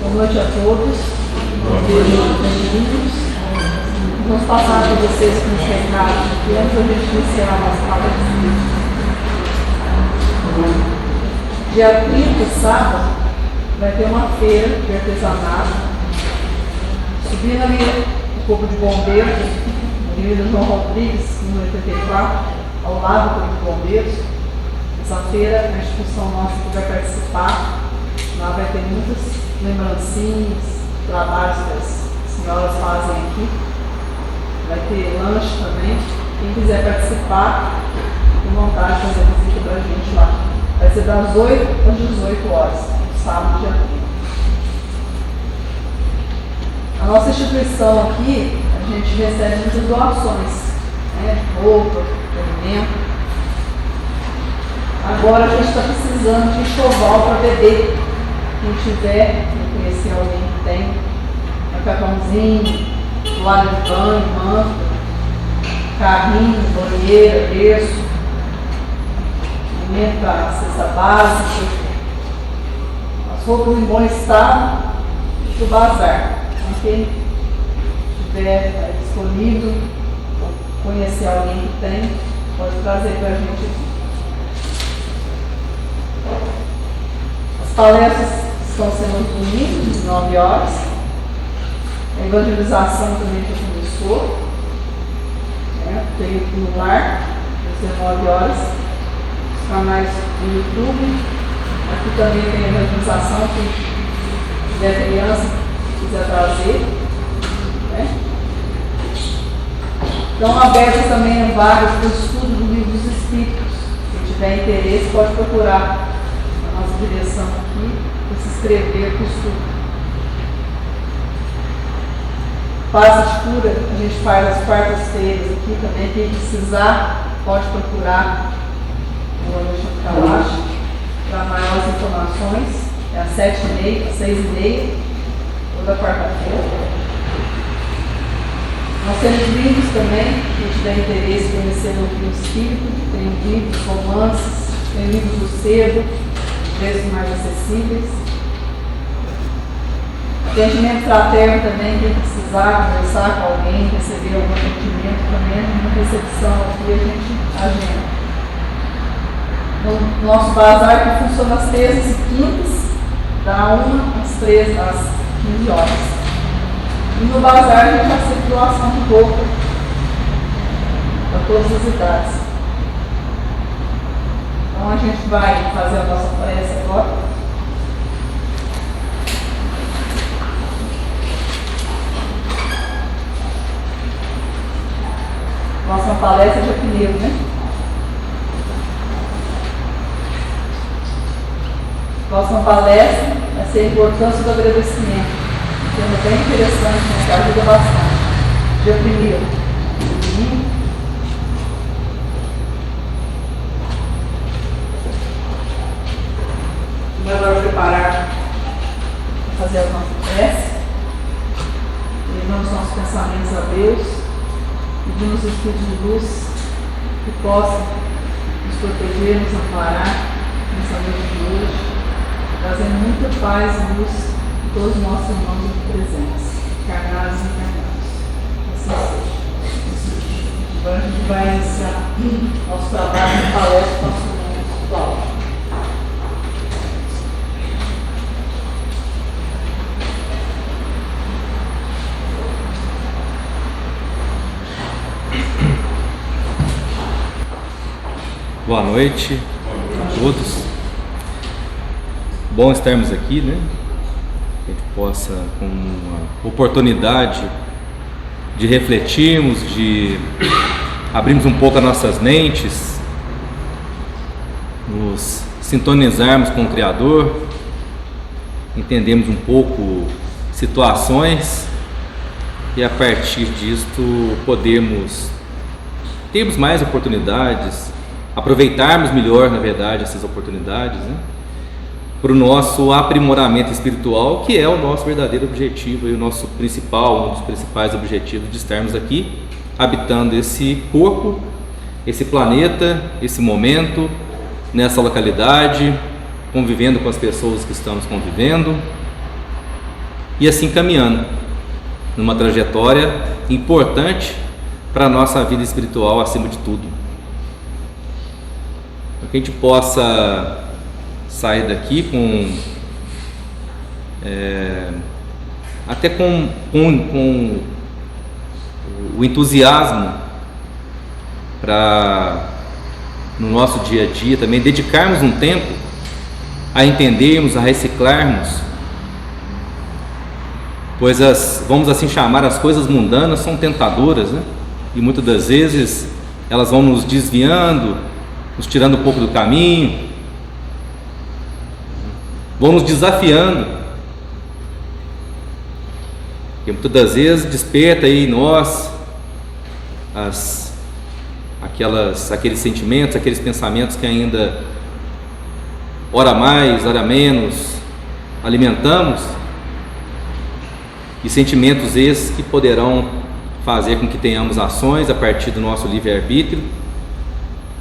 Boa noite a todos. Bem-vindos. Vamos passar para vocês com os recados aqui antes da gente iniciar a nossa palestra. Dia 30, sábado, vai ter uma feira de artesanato. Subindo ali o Corpo de Bombeiros, Avenida João Rodrigues, número 84, ao lado do Corpo de Bombeiros. Essa feira, a instituição nossa que vai participar, lá vai ter muitas lembrancinhas, trabalhos que as senhoras fazem aqui. Vai ter lanche também. Quem quiser participar, tem vontade de fazer visita para a gente lá. Vai ser das 8 às 18 horas, sábado, dia 30. A nossa instituição aqui, a gente recebe muitas doações, né? Roupa, alimento. Agora a gente está precisando de enxoval para beber. Quem tiver, quem conhecer alguém que tem, macacãozinho, toalha de banho, manta, carrinho, banheira, berço, alimento para cesta básica, as roupas em bom estado do bazar. Então, quem estiver disponível, conhecer alguém que tem, pode trazer para a gente aqui. As palestras estão sendo domingo, às 9 horas. A evangelização também já começou. Tem no lar, às 19 horas. Os canais do YouTube. Aqui também tem a evangelização, quem tiver criança, quiser trazer. Estão abertas também vagas para o estudo do livro dos Espíritos. Quem tiver interesse pode procurar a nossa direção aqui para se inscrever para o estudo. Paz de cura, a gente faz as quartas-feiras aqui também. Quem precisar pode procurar o Alexandre Kalash para maiores informações. É às 7h30, às 6h30, toda quarta-feira. Nós temos livros também, quem tiver interesse em conhecer o livro espírito, tem livros, romances, tem livros do sebo, preços mais acessíveis. Atendimento fraterno também, quem precisar conversar com alguém, receber algum atendimento também, uma recepção aqui a gente agenda. No nosso bazar que funciona às terças e quintas, da 1 às 15 horas. E no bazar a gente aceita doação de roupa para todas as idades. Então a gente vai fazer a nossa prece agora. Nossa palestra é dia 1º, né? Próxima palestra vai ser a importância do agradecimento. Um tema bem interessante, né? Que ajuda bastante. Dia 1º. Vamos agora preparar para fazer a nossa prece. Levamos nossos pensamentos a Deus. Pedimos os Espíritos de luz que possam nos proteger, nos amparar nessa noite de hoje, trazendo muita paz e luz a todos os nossos irmãos aqui presentes, encarnados e encarnados. Assim seja. Agora a gente vai iniciar nosso trabalho de palestra com nosso irmão espiritual. Boa noite a todos. Bom estarmos aqui, né? Que a gente possa, com uma oportunidade de refletirmos, de abrirmos um pouco as nossas mentes, nos sintonizarmos com o Criador, entendermos um pouco situações e a partir disto podermos termos mais oportunidades, aproveitarmos melhor, na verdade, essas oportunidades, né, para o nosso aprimoramento espiritual, que é o nosso verdadeiro objetivo e o nosso principal, um dos principais objetivos de estarmos aqui, habitando esse corpo, esse planeta, esse momento, nessa localidade, convivendo com as pessoas que estamos convivendo, e assim caminhando numa trajetória importante para a nossa vida espiritual acima de tudo. Para que a gente possa sair daqui com até com o entusiasmo para no nosso dia a dia também dedicarmos um tempo a entendermos, a reciclarmos, pois vamos assim chamar, as coisas mundanas são tentadoras, né? E muitas das vezes elas vão nos desviando, nos tirando um pouco do caminho, vão nos desafiando, e muitas das vezes desperta aí em nós aqueles sentimentos, aqueles pensamentos que ainda ora mais, ora menos alimentamos, e sentimentos esses que poderão fazer com que tenhamos ações a partir do nosso livre-arbítrio,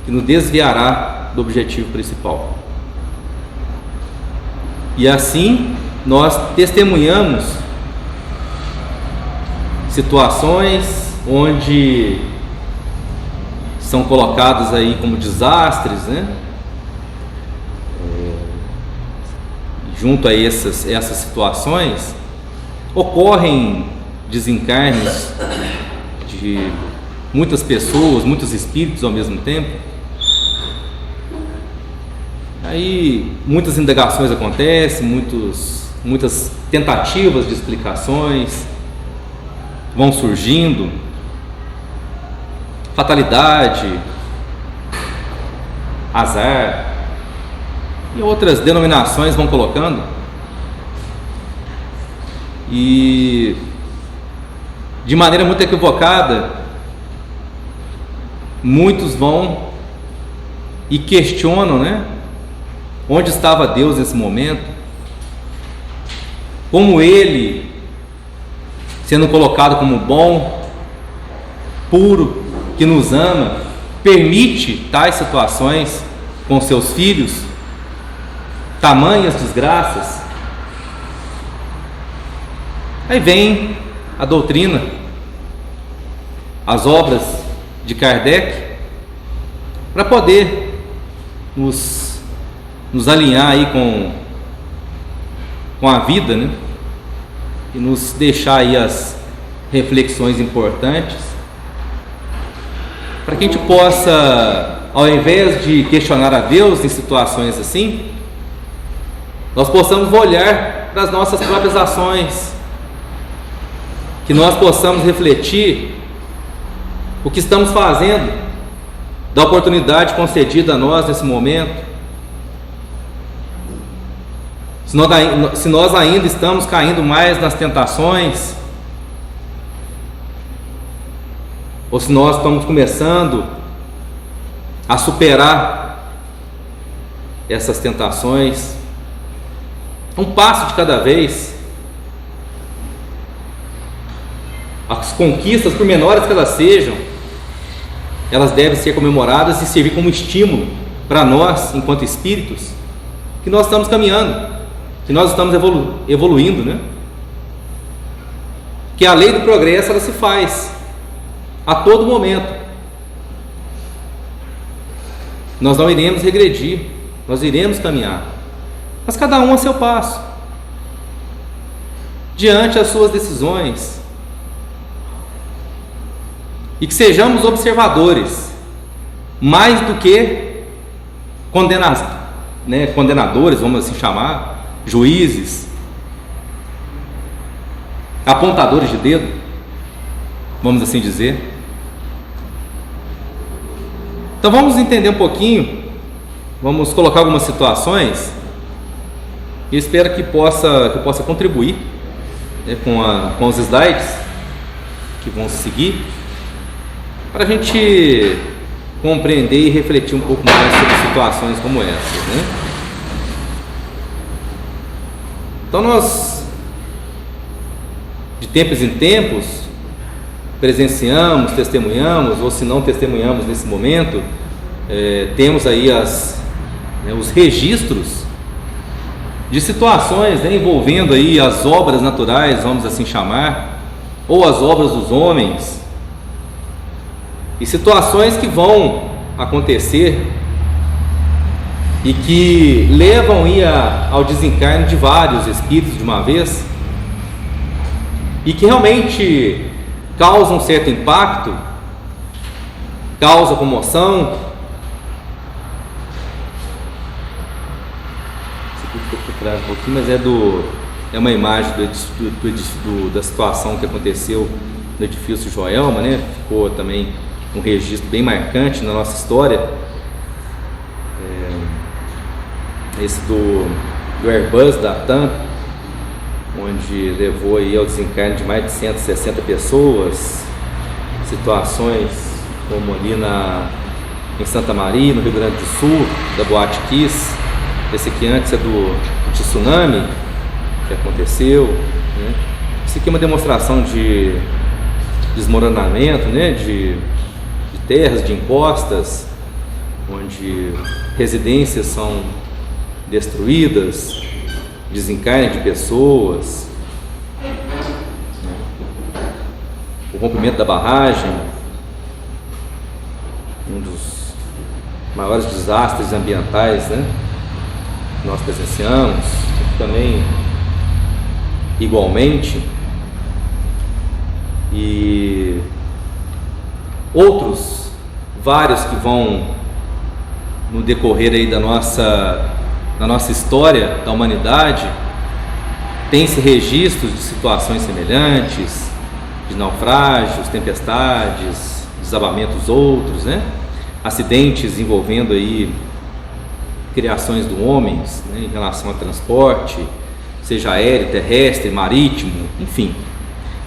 que nos desviará do objetivo principal. E assim nós testemunhamos situações onde são colocados aí como desastres, né? Junto a essas situações ocorrem desencarnes de muitas pessoas, muitos espíritos ao mesmo tempo. Aí muitas indagações acontecem, muitas tentativas de explicações vão surgindo, fatalidade, azar e outras denominações vão colocando, e de maneira muito equivocada muitos vão e questionam, né? Onde estava Deus nesse momento? Como Ele, sendo colocado como bom, puro, que nos ama, permite tais situações com seus filhos, tamanhas desgraças? Aí vem a doutrina, as obras de Kardec, para poder nos alinhar aí com a vida, né? E nos deixar aí as reflexões importantes, para que a gente possa, ao invés de questionar a Deus em situações assim, nós possamos olhar para as nossas próprias ações, que nós possamos refletir o que estamos fazendo, da oportunidade concedida a nós nesse momento, se nós ainda estamos caindo mais nas tentações, ou se nós estamos começando a superar essas tentações, um passo de cada vez. As conquistas, por menores que elas sejam, elas devem ser comemoradas e servir como estímulo para nós, enquanto espíritos, que nós estamos caminhando, que nós estamos evoluindo, né? Que a lei do progresso, ela se faz a todo momento. Nós não iremos regredir, nós iremos caminhar, mas cada um a seu passo, diante das suas decisões, e que sejamos observadores, mais do que condenadores, vamos assim chamar, juízes, apontadores de dedo, vamos assim dizer. Então vamos entender um pouquinho, vamos colocar algumas situações, e espero que eu possa contribuir, né, com os slides que vão seguir, para a gente compreender e refletir um pouco mais sobre situações como essa, né? Então nós, de tempos em tempos, presenciamos, testemunhamos, ou se não testemunhamos nesse momento, temos aí os registros de situações, né, envolvendo aí as obras naturais, vamos assim chamar, ou as obras dos homens, e situações que vão acontecer e que levam aí ao desencarne de vários espíritos de uma vez, e que realmente causam um certo impacto, causa comoção. Isso aqui ficou por trás um pouquinho, mas é uma imagem da situação que aconteceu no edifício Joelma, né? Ficou também um registro bem marcante na nossa história. Esse do Airbus da TAM, onde levou aí ao desencarne de mais de 160 pessoas, situações como ali em Santa Maria, no Rio Grande do Sul, da Boate Kiss. Esse aqui antes é do tsunami que aconteceu, né? Isso aqui é uma demonstração de desmoronamento, né? de terras, de encostas, onde residências são destruídas, desencarne de pessoas, o rompimento da barragem, um dos maiores desastres ambientais, né, que nós presenciamos, também igualmente, e outros vários que vão no decorrer aí da nossa história da humanidade. Tem-se registros de situações semelhantes, de naufrágios, tempestades, desabamentos outros, né? Acidentes envolvendo aí criações do homem, né, em relação ao transporte, seja aéreo, terrestre, marítimo, enfim,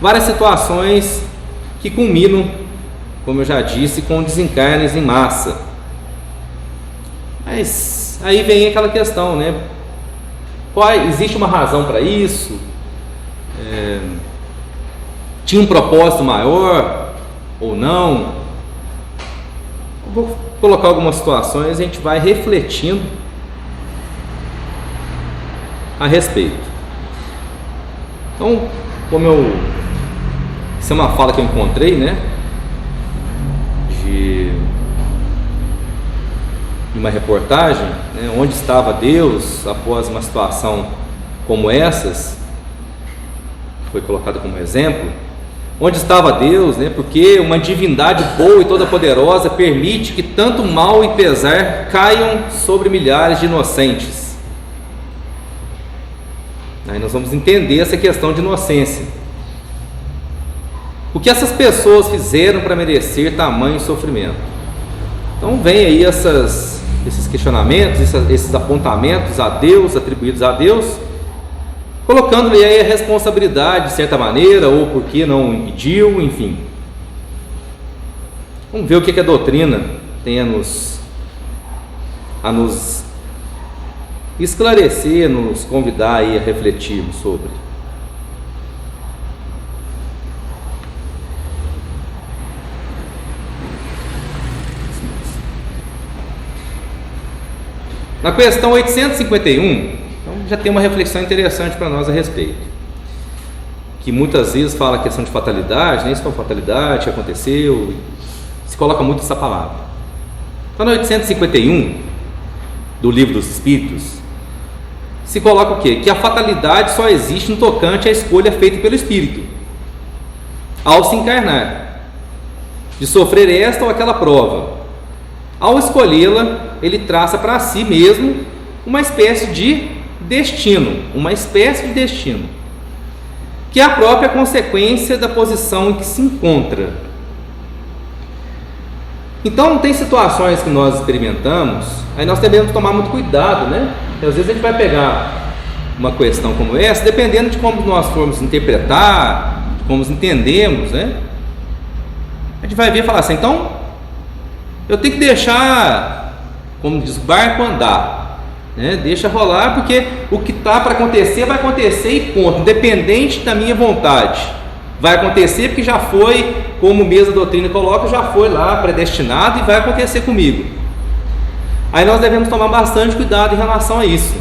várias situações que culminam, como eu já disse, com desencarnes em massa. Mas aí vem aquela questão, né? Existe uma razão para isso? Tinha um propósito maior ou não? Eu vou colocar algumas situações e a gente vai refletindo a respeito. Então, isso é uma fala que eu encontrei, né? De uma reportagem, né, onde estava Deus após uma situação como essas, foi colocado como exemplo. Onde estava Deus, né, porque uma divindade boa e toda poderosa permite que tanto mal e pesar caiam sobre milhares de inocentes. Aí nós vamos entender essa questão de inocência. O que essas pessoas fizeram para merecer tamanho sofrimento? Então vem aí esses questionamentos, esses apontamentos a Deus, atribuídos a Deus, colocando-lhe aí a responsabilidade de certa maneira, ou por que não impediu, enfim. Vamos ver o que a doutrina tem a nos esclarecer, nos convidar aí a refletirmos sobre. Na questão 851, então já tem uma reflexão interessante para nós a respeito, que muitas vezes fala a questão de fatalidade, né? Isso é uma fatalidade que aconteceu, se coloca muito essa palavra. Então, no 851 do Livro dos Espíritos, se coloca o quê? Que a fatalidade só existe no tocante à escolha feita pelo Espírito ao se encarnar, de sofrer esta ou aquela prova. Ao escolhê-la, ele traça para si mesmo uma espécie de destino, que é a própria consequência da posição em que se encontra. Então, tem situações que nós experimentamos, aí nós devemos tomar muito cuidado, né? Porque às vezes a gente vai pegar uma questão como essa, dependendo de como nós formos interpretar, de como entendemos, né? A gente vai ver e falar assim, então, eu tenho que deixar, como diz, o barco andar, né? Deixa rolar, porque o que está para acontecer vai acontecer e ponto, independente da minha vontade. Vai acontecer porque já foi, como mesmo a doutrina coloca, já foi lá predestinado e vai acontecer comigo. Aí nós devemos tomar bastante cuidado em relação a isso.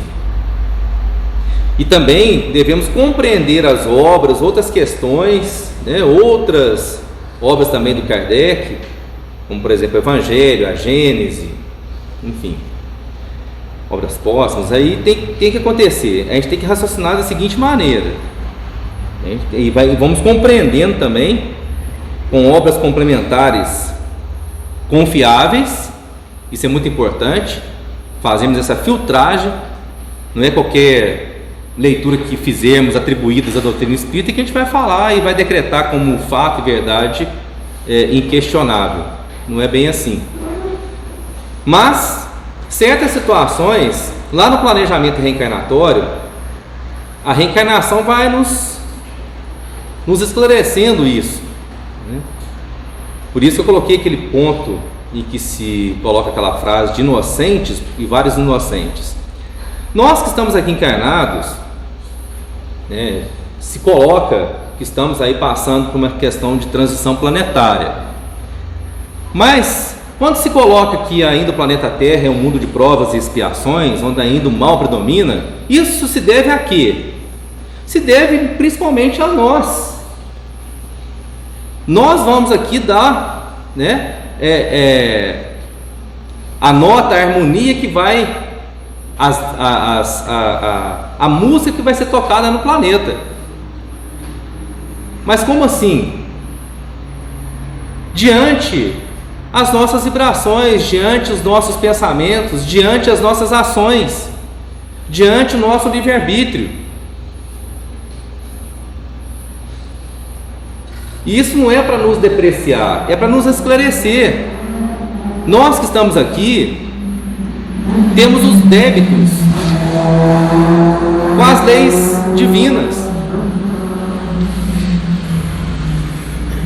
E também devemos compreender as obras, outras questões, né, outras obras também do Kardec, como por exemplo o Evangelho, a Gênese, enfim, obras póstumas. Aí tem que acontecer, a gente tem que raciocinar da seguinte maneira, e vamos compreendendo também com obras complementares confiáveis. Isso é muito importante, fazemos essa filtragem, não é qualquer leitura que fizermos atribuídas à doutrina espírita que a gente vai falar e vai decretar como fato e verdade inquestionável. Não é bem assim. Mas certas situações, lá no planejamento reencarnatório, a reencarnação vai nos esclarecendo isso, né? Por isso eu coloquei aquele ponto em que se coloca aquela frase de inocentes e vários inocentes. Nós que estamos aqui encarnados, né, se coloca que estamos aí passando por uma questão de transição planetária. Mas quando se coloca que ainda o planeta Terra é um mundo de provas e expiações, onde ainda o mal predomina, isso se deve a quê? Se deve principalmente a nós. Nós vamos aqui dar, né, a nota, a harmonia que vai, a música que vai ser tocada no planeta. Mas como assim? Diante as nossas vibrações, diante os nossos pensamentos, diante as nossas ações, diante o nosso livre-arbítrio. E isso não é para nos depreciar, é para nos esclarecer. Nós que estamos aqui temos os débitos com as leis divinas.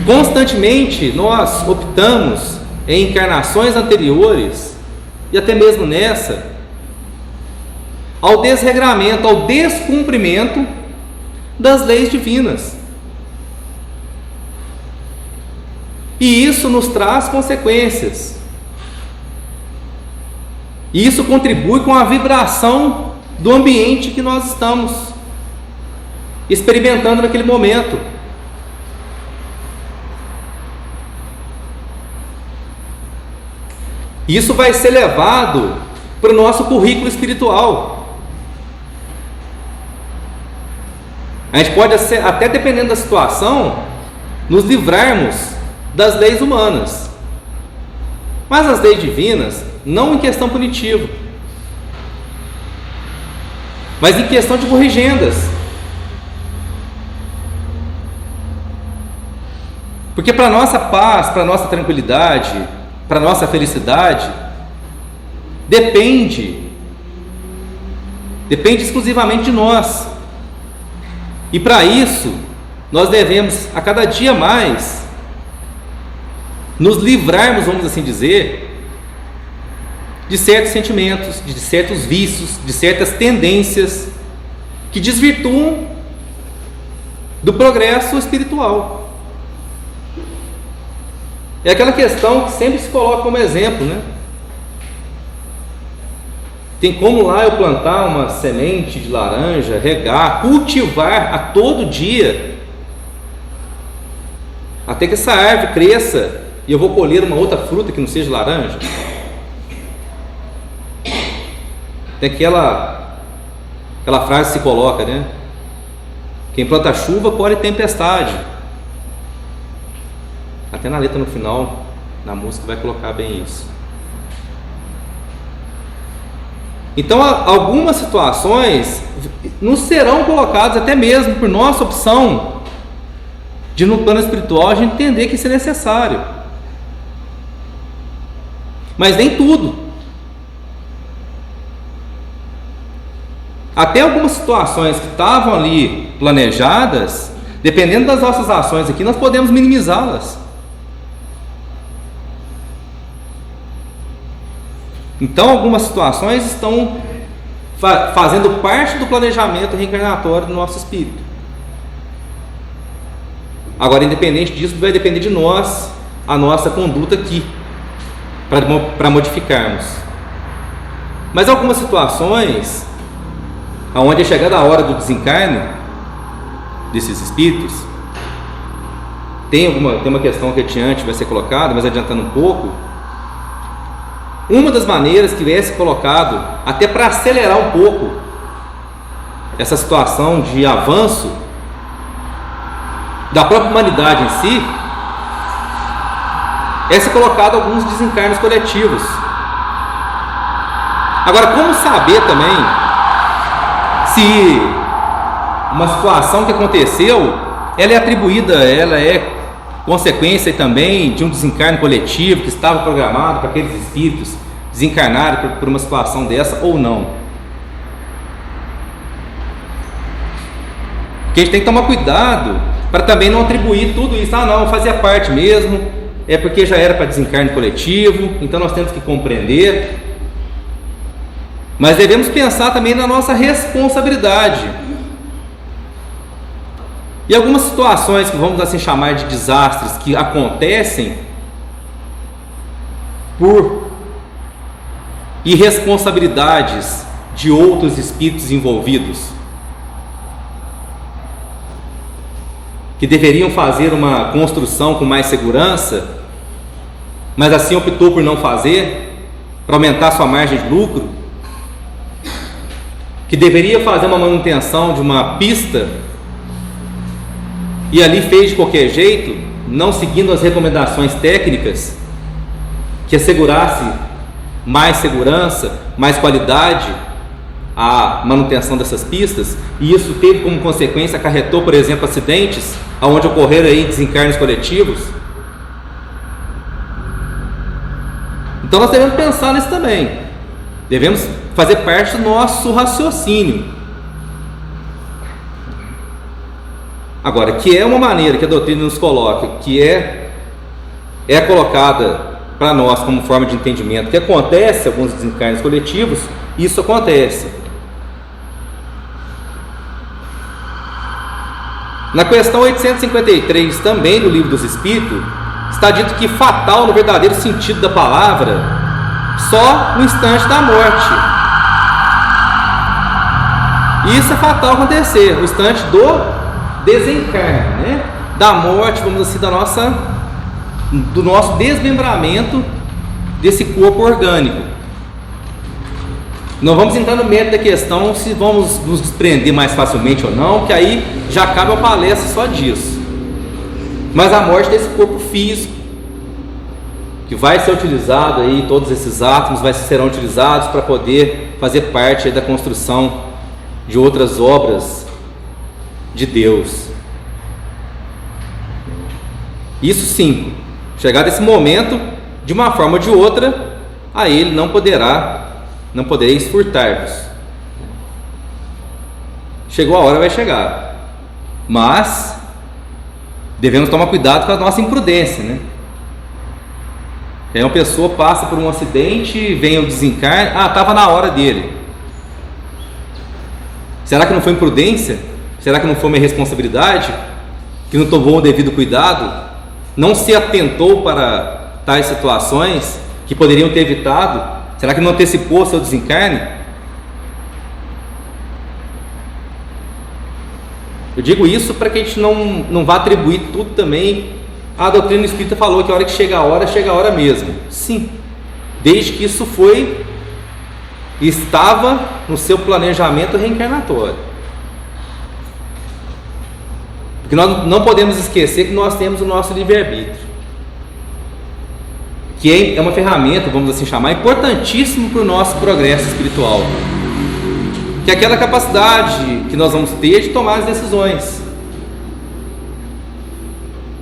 Constantemente nós optamos em encarnações anteriores e até mesmo nessa ao desregramento, ao descumprimento das leis divinas. E isso nos traz consequências. E isso contribui com a vibração do ambiente que nós estamos experimentando naquele momento. Isso vai ser levado para o nosso currículo espiritual. A gente pode, até dependendo da situação, nos livrarmos das leis humanas, mas as leis divinas, não em questão punitiva, mas em questão de corrigendas. Porque para a nossa paz, para a nossa tranquilidade, para a nossa felicidade, depende exclusivamente de nós. E para isso, nós devemos a cada dia mais nos livrarmos, vamos assim dizer, de certos sentimentos, de certos vícios, de certas tendências que desvirtuam do progresso espiritual. É aquela questão que sempre se coloca como exemplo, né? Tem como lá eu plantar uma semente de laranja, regar, cultivar a todo dia, até que essa árvore cresça e eu vou colher uma outra fruta que não seja laranja? Tem aquela frase que se coloca, né? Quem planta chuva colhe tempestade. Até na letra no final, na música, vai colocar bem isso. Então, algumas situações nos serão colocadas até mesmo por nossa opção de, no plano espiritual, a gente entender que isso é necessário. Mas nem tudo. Até algumas situações que estavam ali planejadas, dependendo das nossas ações aqui, nós podemos minimizá-las. Então, algumas situações estão fazendo parte do planejamento reencarnatório do nosso espírito. Agora, independente disso, vai depender de nós, a nossa conduta aqui, para modificarmos. Mas algumas situações, aonde é chegada a hora do desencarne desses espíritos, tem uma questão reteante vai ser colocada, mas adiantando um pouco, uma das maneiras que viesse colocado, até para acelerar um pouco essa situação de avanço da própria humanidade em si, é ser colocado alguns desencarnes coletivos. Agora, como saber também se uma situação que aconteceu, ela é atribuída, ela é consequência também de um desencarne coletivo que estava programado para aqueles espíritos desencarnarem por uma situação dessa ou não? Porque a gente tem que tomar cuidado para também não atribuir tudo isso. Ah, não, fazia parte mesmo, é porque já era para desencarne coletivo, então nós temos que compreender. Mas devemos pensar também na nossa responsabilidade. E algumas situações que vamos assim chamar de desastres que acontecem por irresponsabilidades de outros espíritos envolvidos, que deveriam fazer uma construção com mais segurança, mas assim optou por não fazer, para aumentar sua margem de lucro, que deveria fazer uma manutenção de uma pista e ali fez de qualquer jeito, não seguindo as recomendações técnicas que assegurasse mais segurança, mais qualidade à manutenção dessas pistas, e isso teve como consequência, acarretou, por exemplo, acidentes onde ocorreram aí desencarnes coletivos. Então nós devemos pensar nisso também, devemos fazer parte do nosso raciocínio. Agora, que é uma maneira que a doutrina nos coloca, que é colocada para nós como forma de entendimento, que acontece alguns desencarnes coletivos, isso acontece. Na questão 853, também do Livro dos Espíritos, está dito que fatal no verdadeiro sentido da palavra, só no instante da morte. Isso é fatal acontecer, no instante do desencarne, né? Da morte, vamos dizer assim, do nosso desmembramento desse corpo orgânico. Não vamos entrar no mérito da questão se vamos nos desprender mais facilmente ou não, que aí já cabe uma palestra só disso. Mas a morte desse corpo físico, que vai ser utilizado aí, todos esses átomos serão utilizados para poder fazer parte aí da construção de outras obras de Deus. Isso sim, chegado esse momento, de uma forma ou de outra, a ele não podereis furtar-vos. Chegou a hora, vai chegar, mas devemos tomar cuidado com a nossa imprudência, né? Aí uma pessoa passa por um acidente, vem o desencarne, estava na hora dele. Será que não foi imprudência? Será que não foi uma irresponsabilidade? Que não tomou o devido cuidado? Não se atentou para tais situações que poderiam ter evitado? Será que não antecipou seu desencarne? Eu digo isso para que a gente não vá atribuir tudo também. A doutrina espírita falou que a hora que chega a hora mesmo. Sim, desde que isso estava no seu planejamento reencarnatório. Porque nós não podemos esquecer que nós temos o nosso livre-arbítrio, que é uma ferramenta, vamos assim chamar, importantíssima para o nosso progresso espiritual, que é aquela capacidade que nós vamos ter de tomar as decisões,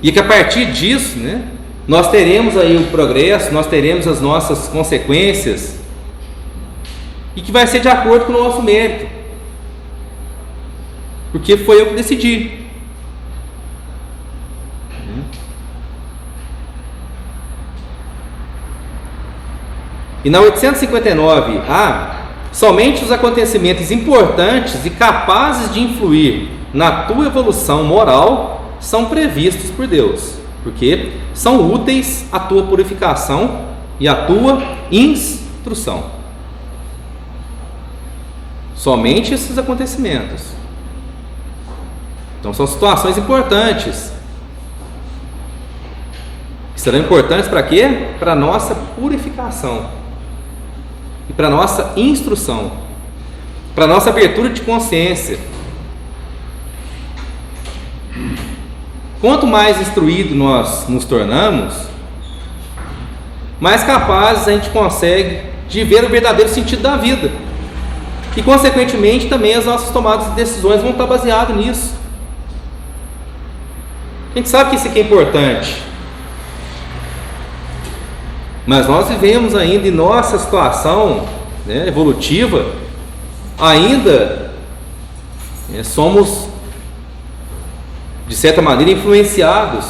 e que a partir disso, né, nós teremos aí o progresso, nós teremos as nossas consequências, e que vai ser de acordo com o nosso mérito, porque foi eu que decidi. E na 859A, somente os acontecimentos importantes e capazes de influir na tua evolução moral são previstos por Deus, porque são úteis à tua purificação e à tua instrução. somente esses acontecimentos. Então são situações importantes. Serão importantes para quê? Para a nossa purificação e para a nossa instrução, para a nossa abertura de consciência. Quanto mais instruído nós nos tornamos, mais capazes a gente consegue de ver o verdadeiro sentido da vida. E consequentemente também as nossas tomadas de decisões vão estar baseadas nisso. A gente sabe que isso aqui é importante, mas nós vivemos ainda em nossa situação, né, evolutiva, ainda somos de certa maneira influenciados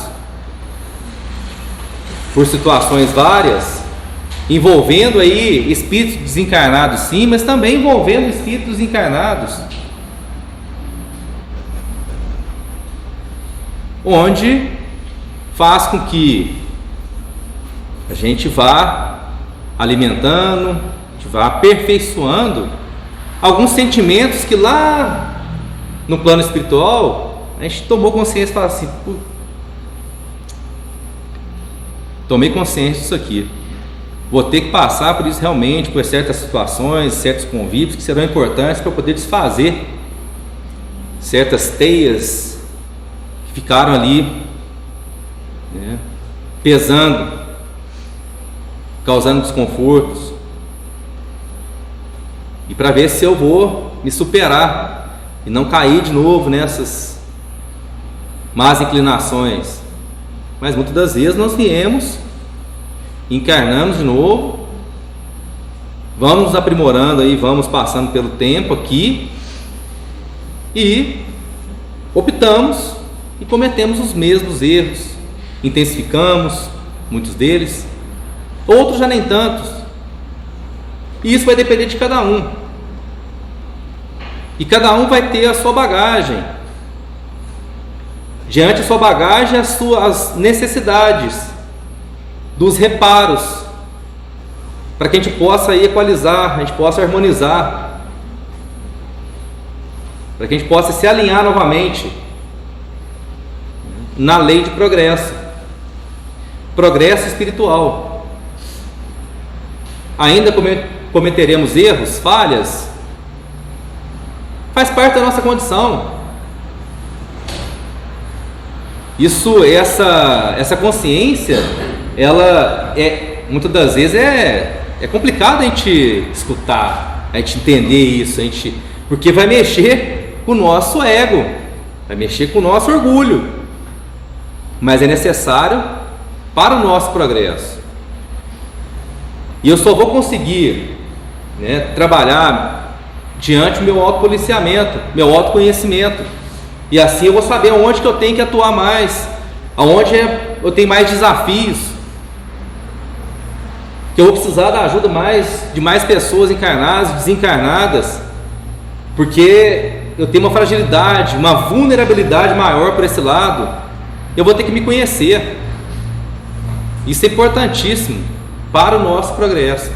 por situações várias, envolvendo aí espíritos desencarnados sim, mas também envolvendo espíritos encarnados, onde faz com que a gente vá alimentando, a gente vá aperfeiçoando alguns sentimentos que lá no plano espiritual a gente tomou consciência e fala assim: tomei consciência disso aqui, vou ter que passar por isso realmente, por certas situações, certos convívios que serão importantes para poder desfazer certas teias que ficaram ali, né, pesando, causando desconfortos, e para ver se eu vou me superar e não cair de novo nessas más inclinações. Mas muitas das vezes nós viemos, encarnamos de novo, vamos nos aprimorando aí, vamos passando pelo tempo aqui e optamos e cometemos os mesmos erros, intensificamos muitos deles, outros já nem tantos, e isso vai depender de cada um, e cada um vai ter a sua bagagem, diante da sua bagagem as suas necessidades, dos reparos, para que a gente possa equalizar, a gente possa harmonizar, para que a gente possa se alinhar novamente na lei de progresso espiritual. Ainda cometeremos erros, falhas, faz parte da nossa condição. Isso, essa consciência, ela muitas das vezes é complicado a gente escutar, a gente entender isso, porque vai mexer com o nosso ego, vai mexer com o nosso orgulho, mas é necessário para o nosso progresso. E eu só vou conseguir, né, trabalhar diante do meu autopoliciamento, meu autoconhecimento, e assim eu vou saber aonde que eu tenho que atuar mais, aonde eu tenho mais desafios, que eu vou precisar da ajuda de mais pessoas encarnadas, desencarnadas, porque eu tenho uma fragilidade, uma vulnerabilidade maior por esse lado. Eu vou ter que me conhecer. Isso é importantíssimo para o nosso progresso.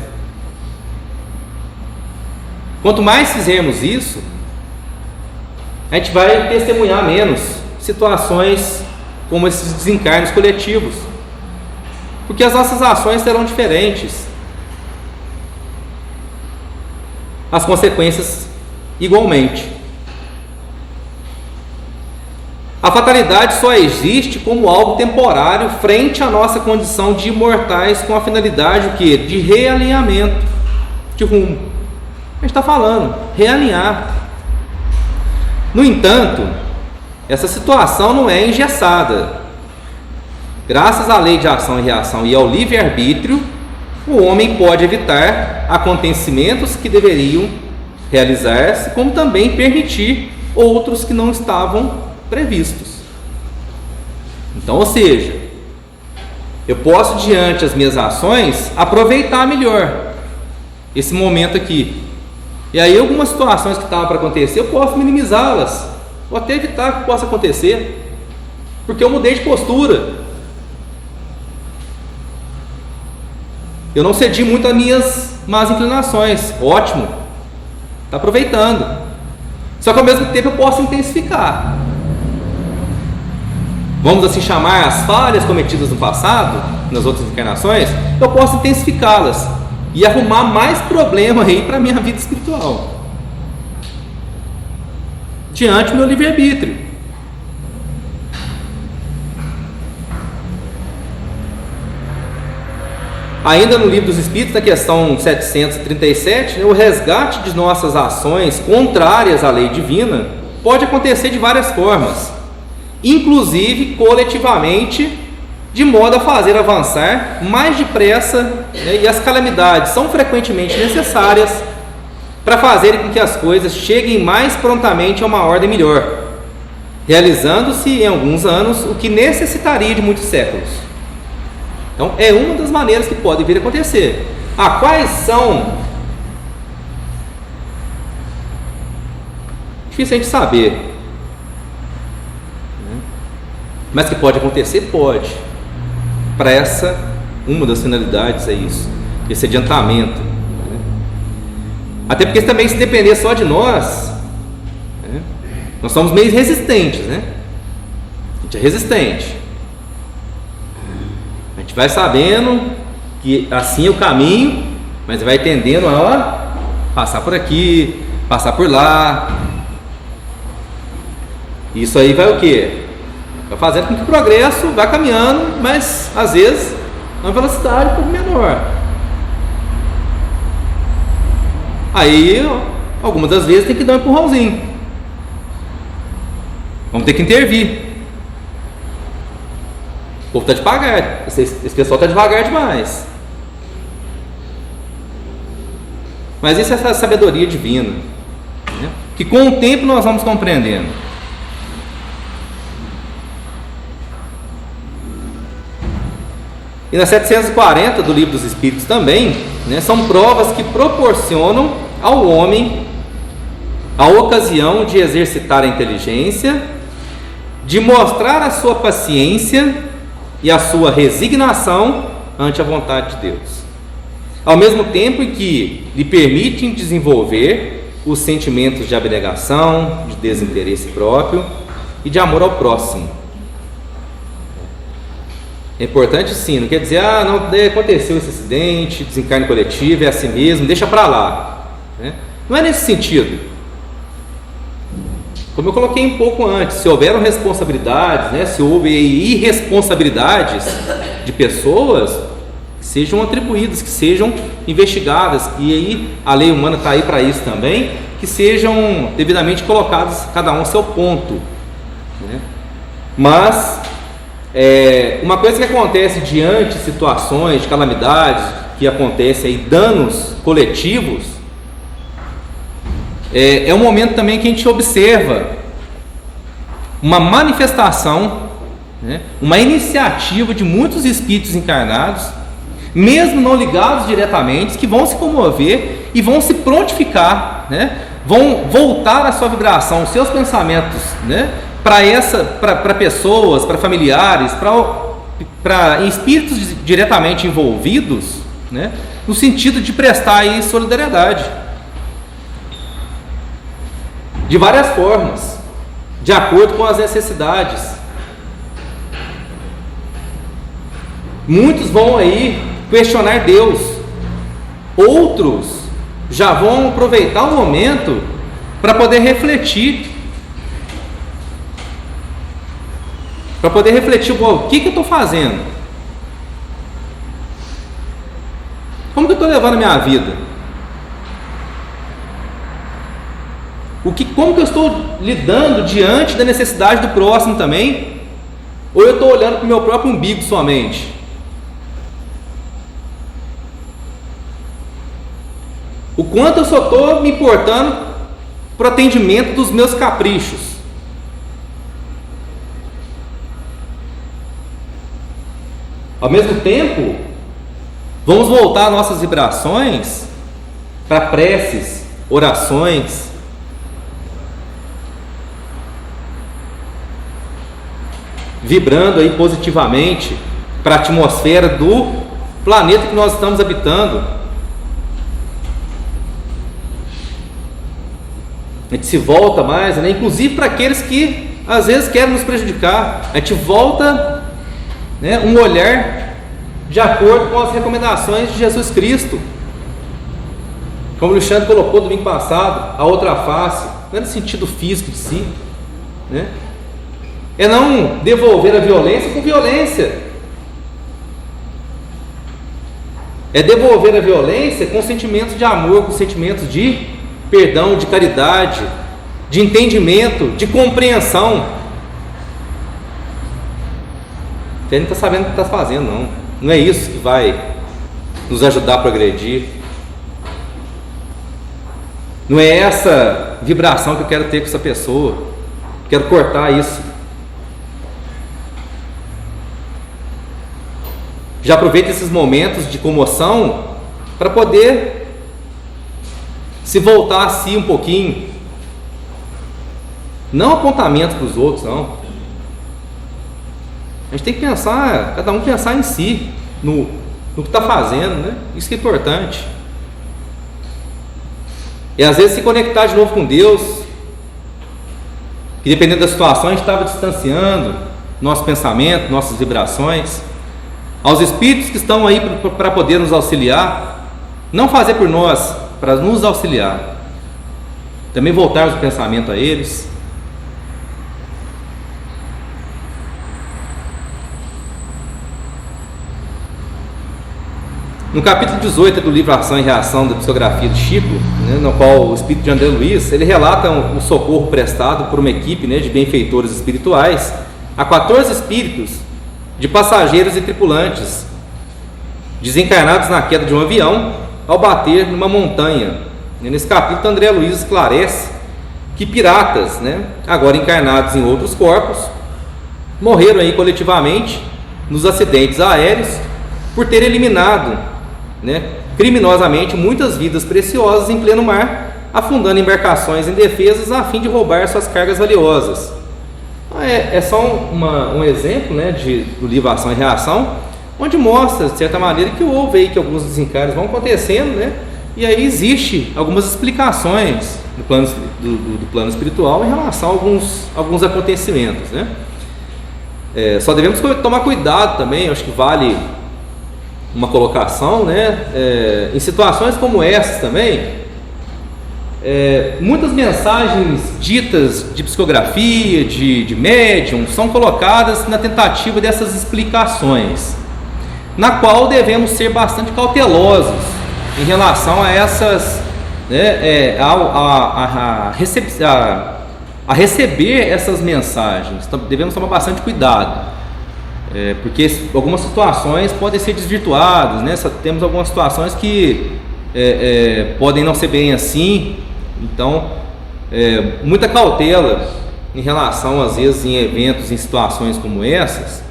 Quanto mais fizermos isso, a gente vai testemunhar menos situações como esses desencarnes coletivos, porque as nossas ações serão diferentes, as consequências igualmente. A fatalidade só existe como algo temporário frente à nossa condição de imortais, com a finalidade o quê? De realinhamento de rumo. A gente está falando, realinhar. No entanto, essa situação não é engessada. Graças à lei de ação e reação e ao livre-arbítrio, o homem pode evitar acontecimentos que deveriam realizar-se, como também permitir outros que não estavam previstos. Então, ou seja, eu posso, diante das minhas ações, aproveitar melhor esse momento aqui. E aí algumas situações que estavam para acontecer, eu posso minimizá-las, ou até evitar que possa acontecer, porque eu mudei de postura. Eu não cedi muito às minhas más inclinações. Ótimo. está aproveitando. Só que ao mesmo tempo eu posso intensificar. Vamos assim chamar as falhas cometidas no passado, nas outras encarnações, eu posso intensificá-las e arrumar mais problema aí para a minha vida espiritual, diante do meu livre-arbítrio. Ainda no Livro dos Espíritos, na questão 737, o resgate de nossas ações contrárias à lei divina pode acontecer de várias formas, inclusive coletivamente, de modo a fazer avançar mais depressa, né, e as calamidades são frequentemente necessárias para fazer com que as coisas cheguem mais prontamente a uma ordem melhor, realizando-se em alguns anos o que necessitaria de muitos séculos. Então é uma das maneiras que pode vir a acontecer. Quais são? Difícil a gente saber. Mas que pode acontecer? Pode. Para essa, uma das finalidades é isso, esse adiantamento, né? Até porque também, se depender só de nós, né, nós somos meio resistentes, né? A gente é resistente. A gente vai sabendo que assim é o caminho, mas vai tendendo a passar por aqui, passar por lá. Isso aí vai o quê? Vai fazendo com que o progresso vá caminhando, mas às vezes uma velocidade um pouco menor. Aí, algumas das vezes tem que dar um empurrãozinho. Vamos ter que intervir. O povo está devagar, esse pessoal está devagar demais. Mas isso é essa sabedoria divina, né? Que com o tempo nós vamos compreendendo. E na 740 do Livro dos Espíritos também, né, são provas que proporcionam ao homem a ocasião de exercitar a inteligência, de mostrar a sua paciência e a sua resignação ante a vontade de Deus, ao mesmo tempo em que lhe permitem desenvolver os sentimentos de abnegação, de desinteresse próprio e de amor ao próximo. É importante sim, não quer dizer, não aconteceu esse acidente, desencarne coletivo, é assim mesmo, deixa para lá, né? Não é nesse sentido. Como eu coloquei um pouco antes, se houveram responsabilidades, né, se houve irresponsabilidades de pessoas, que sejam atribuídas, que sejam investigadas, e aí a lei humana está aí para isso também, que sejam devidamente colocados cada um ao seu ponto, né? Mas uma coisa que acontece diante de situações de calamidades, que acontecem aí, danos coletivos, é um momento também que a gente observa uma manifestação, né, uma iniciativa de muitos espíritos encarnados, mesmo não ligados diretamente, que vão se comover e vão se prontificar, né, vão voltar a sua vibração, os seus pensamentos, né, para pessoas, para familiares, para espíritos diretamente envolvidos, né, no sentido de prestar aí solidariedade de várias formas, de acordo com as necessidades. Muitos vão aí questionar Deus, outros já vão aproveitar o momento para poder refletir, o que eu estou fazendo, como que eu estou levando a minha vida, como que eu estou lidando diante da necessidade do próximo também, ou eu estou olhando para o meu próprio umbigo somente? O quanto eu só estou me importando para o atendimento dos meus caprichos? Ao mesmo tempo, vamos voltar nossas vibrações para preces, orações, vibrando aí positivamente para a atmosfera do planeta que nós estamos habitando. A gente se volta mais, né? Inclusive para aqueles que às vezes querem nos prejudicar. A gente volta, né, um olhar de acordo com as recomendações de Jesus Cristo. Como o Alexandre colocou domingo passado, a outra face, não é no sentido físico de si, né? É não devolver a violência com violência. É devolver a violência com sentimentos de amor, com sentimentos de perdão, de caridade, de entendimento, de compreensão. Você não está sabendo o que está fazendo, não. Não é isso que vai nos ajudar a progredir. Não é essa vibração que eu quero ter com essa pessoa. Quero cortar isso. Já aproveita esses momentos de comoção para poder se voltar a si um pouquinho. Não apontamento para os outros, não. A gente tem que pensar, cada um pensar em si, no que está fazendo, né? Isso que é importante. E às vezes se conectar de novo com Deus, que dependendo da situação a gente estava distanciando nosso pensamento, nossas vibrações. Aos espíritos que estão aí para poder nos auxiliar, não fazer por nós, para nos auxiliar, também voltarmos o pensamento a eles. No capítulo 18 do livro Ação e Reação da psicografia de Chico, né, no qual o espírito de André Luiz, ele relata o socorro prestado por uma equipe, né, de benfeitores espirituais a 14 espíritos de passageiros e tripulantes desencarnados na queda de um avião ao bater numa montanha. Nesse capítulo, André Luiz esclarece que piratas, né, agora encarnados em outros corpos, morreram aí coletivamente nos acidentes aéreos por ter eliminado, né, criminosamente muitas vidas preciosas em pleno mar, afundando embarcações indefesas a fim de roubar suas cargas valiosas. É só um exemplo, né, do livro Ação e Reação, onde mostra, de certa maneira, que houve aí que alguns desencarnes vão acontecendo, né, e aí existe algumas explicações do plano espiritual em relação a alguns acontecimentos, né. Só devemos tomar cuidado também, acho que vale uma colocação, né, em situações como essas também. Muitas mensagens ditas de psicografia, de médium, são colocadas na tentativa dessas explicações, na qual devemos ser bastante cautelosos em relação a essas, né, a receber essas mensagens. Então, devemos tomar bastante cuidado, porque algumas situações podem ser desvirtuadas, né? Temos algumas situações que podem não ser bem assim. Então, muita cautela em relação, às vezes, em eventos, em situações como essas.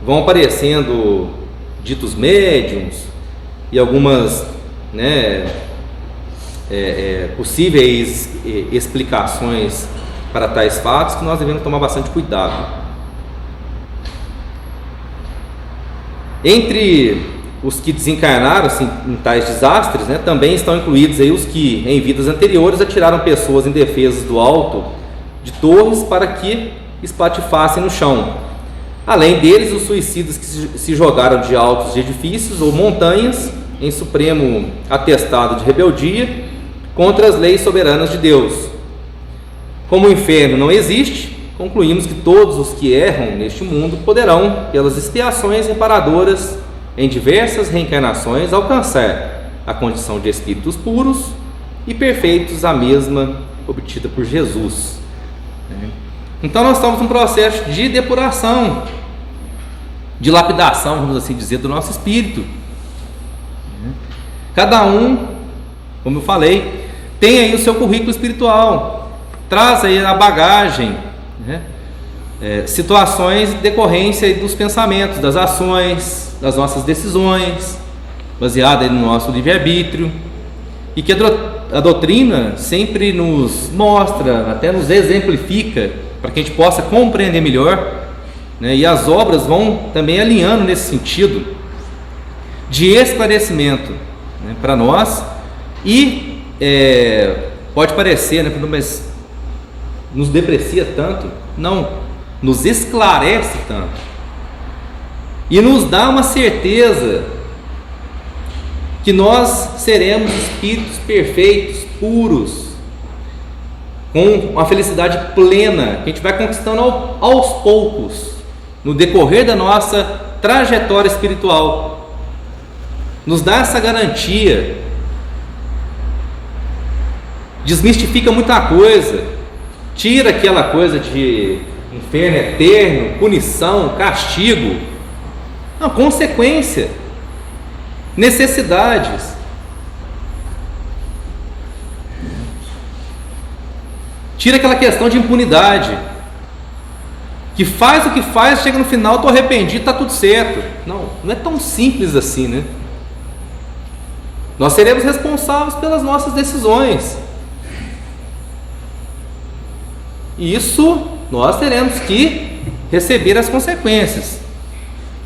Vão aparecendo ditos médiums e algumas, né, possíveis explicações para tais fatos que nós devemos tomar bastante cuidado. Entre os que desencarnaram assim, em tais desastres, né, também estão incluídos aí os que em vidas anteriores atiraram pessoas indefesas do alto de torres para que espatifassem no chão. Além deles, os suicidas que se jogaram de altos edifícios ou montanhas em supremo atestado de rebeldia contra as leis soberanas de Deus. Como o inferno não existe, concluímos que todos os que erram neste mundo poderão, pelas expiações reparadoras em diversas reencarnações, alcançar a condição de espíritos puros e perfeitos, a mesma obtida por Jesus. Então nós estamos num processo de depuração, de lapidação, vamos assim dizer, do nosso espírito. Cada um, como eu falei, tem aí o seu currículo espiritual, traz aí a bagagem, né? Situações de decorrência dos pensamentos, das ações, das nossas decisões, baseada no nosso livre-arbítrio, e que a doutrina sempre nos mostra, até nos exemplifica, para que a gente possa compreender melhor, né? E as obras vão também alinhando nesse sentido de esclarecimento, né, para nós. E pode parecer, né, mas nos deprecia tanto, não, nos esclarece tanto e nos dá uma certeza que nós seremos espíritos perfeitos, puros, com uma felicidade plena, que a gente vai conquistando aos poucos, no decorrer da nossa trajetória espiritual. Nos dá essa garantia, desmistifica muita coisa, tira aquela coisa de inferno eterno, punição, castigo. Não, consequência, necessidades. Tira aquela questão de impunidade, que faz o que faz, chega no final, estou arrependido, está tudo certo. Não, não é tão simples assim, né? Nós seremos responsáveis pelas nossas decisões. E isso nós teremos que receber as consequências.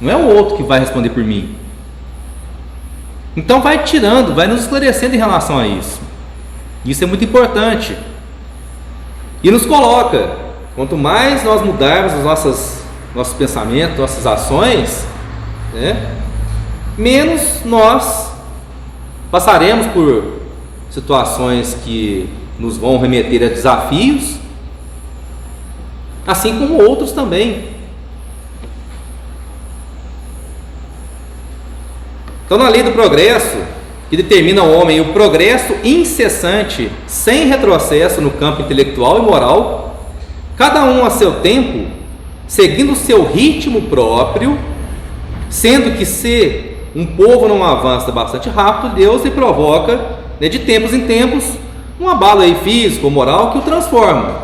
Não é o outro que vai responder por mim. Então vai tirando, vai nos esclarecendo em relação a isso. Isso é muito importante. E nos coloca, quanto mais nós mudarmos os nossos pensamentos, nossas ações, né, menos nós passaremos por situações que nos vão remeter a desafios, assim como outros também. Então, na lei do progresso, que determina ao homem o progresso incessante, sem retrocesso no campo intelectual e moral, cada um a seu tempo, seguindo o seu ritmo próprio, sendo que se um povo não avança bastante rápido, Deus lhe provoca, né, de tempos em tempos, um abalo aí físico ou moral que o transforma.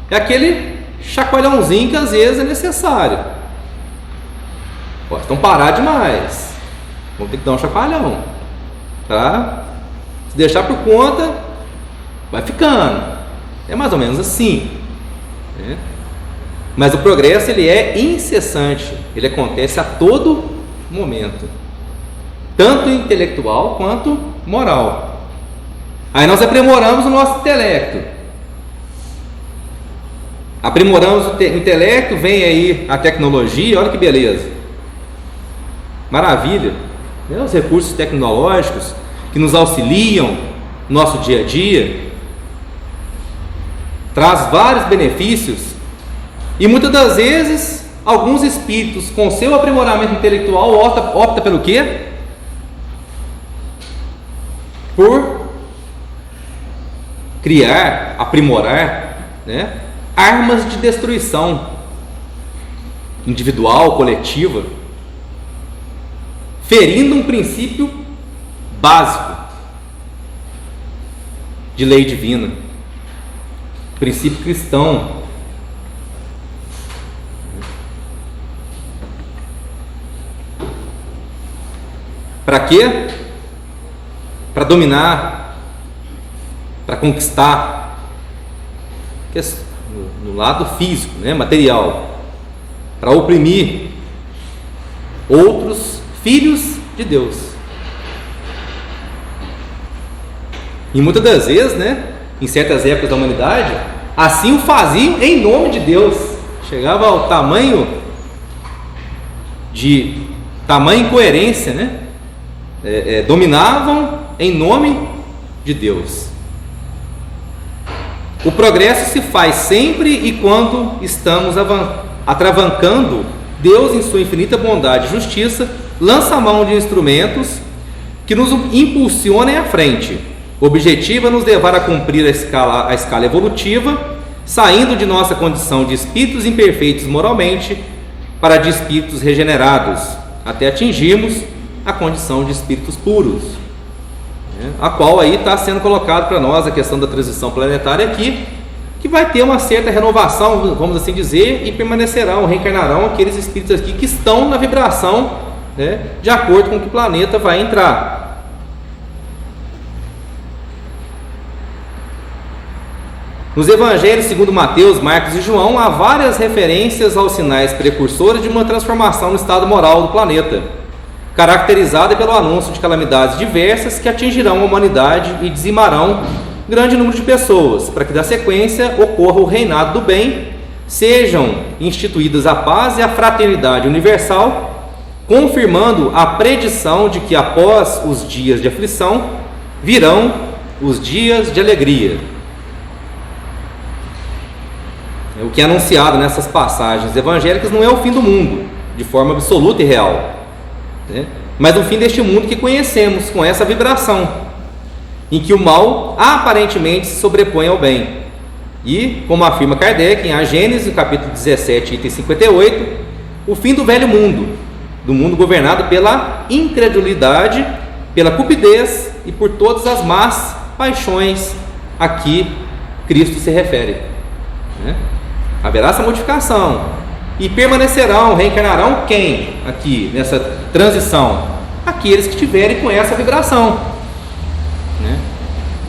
É aquele chacoalhãozinho que às vezes é necessário. Pode então parar demais, vamos ter que dar um chacoalhão, tá? Se deixar por conta, vai ficando. É mais ou menos assim, né? Mas o progresso, ele é incessante, ele acontece a todo momento, tanto intelectual quanto moral. Aí nós aprimoramos o nosso intelecto, aprimoramos o intelecto, vem aí a tecnologia, olha que beleza, maravilha, né? Os recursos tecnológicos que nos auxiliam no nosso dia a dia, traz vários benefícios, e muitas das vezes alguns espíritos com seu aprimoramento intelectual opta pelo quê? Por criar, aprimorar, né, armas de destruição individual, coletiva, ferindo um princípio básico de lei divina, princípio cristão. Para quê? Para dominar, para conquistar, no lado físico, né, material, para oprimir outros filhos de Deus. E muitas das vezes, né, em certas épocas da humanidade, assim o faziam em nome de Deus. Chegava ao tamanho incoerência, né? Dominavam em nome de Deus. O progresso se faz sempre e quando estamos atravancando, Deus, em sua infinita bondade e justiça, lança a mão de instrumentos que nos impulsionem à frente. O objetivo é nos levar a cumprir a escala evolutiva, saindo de nossa condição de espíritos imperfeitos moralmente para de espíritos regenerados, até atingirmos a condição de espíritos puros, né? A qual aí está sendo colocado para nós a questão da transição planetária aqui, que vai ter uma certa renovação, vamos assim dizer, e permanecerão, reencarnarão aqueles espíritos aqui que estão na vibração, né, de acordo com que o planeta vai entrar. Nos evangelhos segundo Mateus, Marcos e João, há várias referências aos sinais precursores de uma transformação no estado moral do planeta, caracterizada pelo anúncio de calamidades diversas que atingirão a humanidade e dizimarão grande número de pessoas, para que da sequência ocorra o reinado do bem, sejam instituídas a paz e a fraternidade universal, confirmando a predição de que após os dias de aflição virão os dias de alegria. O que é anunciado nessas passagens evangélicas não é o fim do mundo, de forma absoluta e real, né? Mas o fim deste mundo que conhecemos, com essa vibração, em que o mal aparentemente se sobrepõe ao bem. E, como afirma Kardec em A Gênese, capítulo 17, item 58, o fim do velho mundo, do mundo governado pela incredulidade, pela cupidez e por todas as más paixões a que Cristo se refere, né? Haverá essa modificação e permanecerão, reencarnarão quem aqui nessa transição? Aqueles que tiverem com essa vibração, né?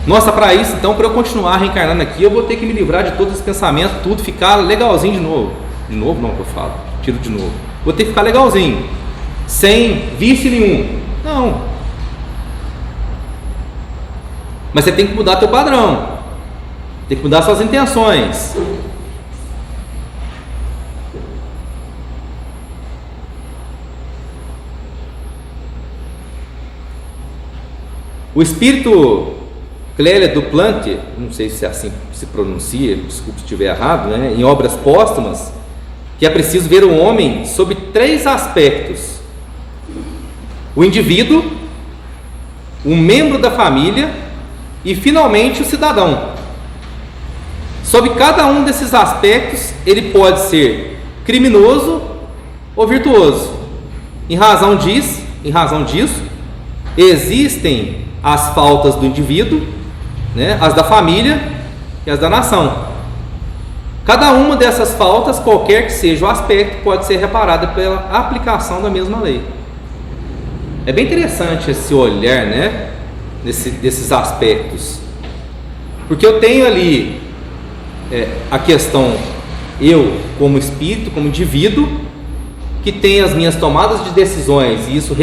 Nossa, para isso então, para eu continuar reencarnando aqui, eu vou ter que me livrar de todos os pensamentos, tudo ficar legalzinho de novo não que eu falo, tiro de novo, vou ter que ficar legalzinho, sem vício nenhum, não, mas você tem que mudar teu padrão, tem que mudar suas intenções. O espírito Clélia Duplantier, não sei se assim se pronuncia, desculpe se estiver errado, né? Em Obras Póstumas, que é preciso ver o homem sob 3 aspectos: o indivíduo, o membro da família e finalmente o cidadão. Sob cada um desses aspectos, ele pode ser criminoso ou virtuoso. Em razão disso, existem as faltas do indivíduo, né, as da família e as da nação. Cada uma dessas faltas, qualquer que seja o aspecto, pode ser reparada pela aplicação da mesma lei. É bem interessante esse olhar, né, desses aspectos, porque eu tenho ali a questão, eu como espírito, como indivíduo, que tem as minhas tomadas de decisões, e isso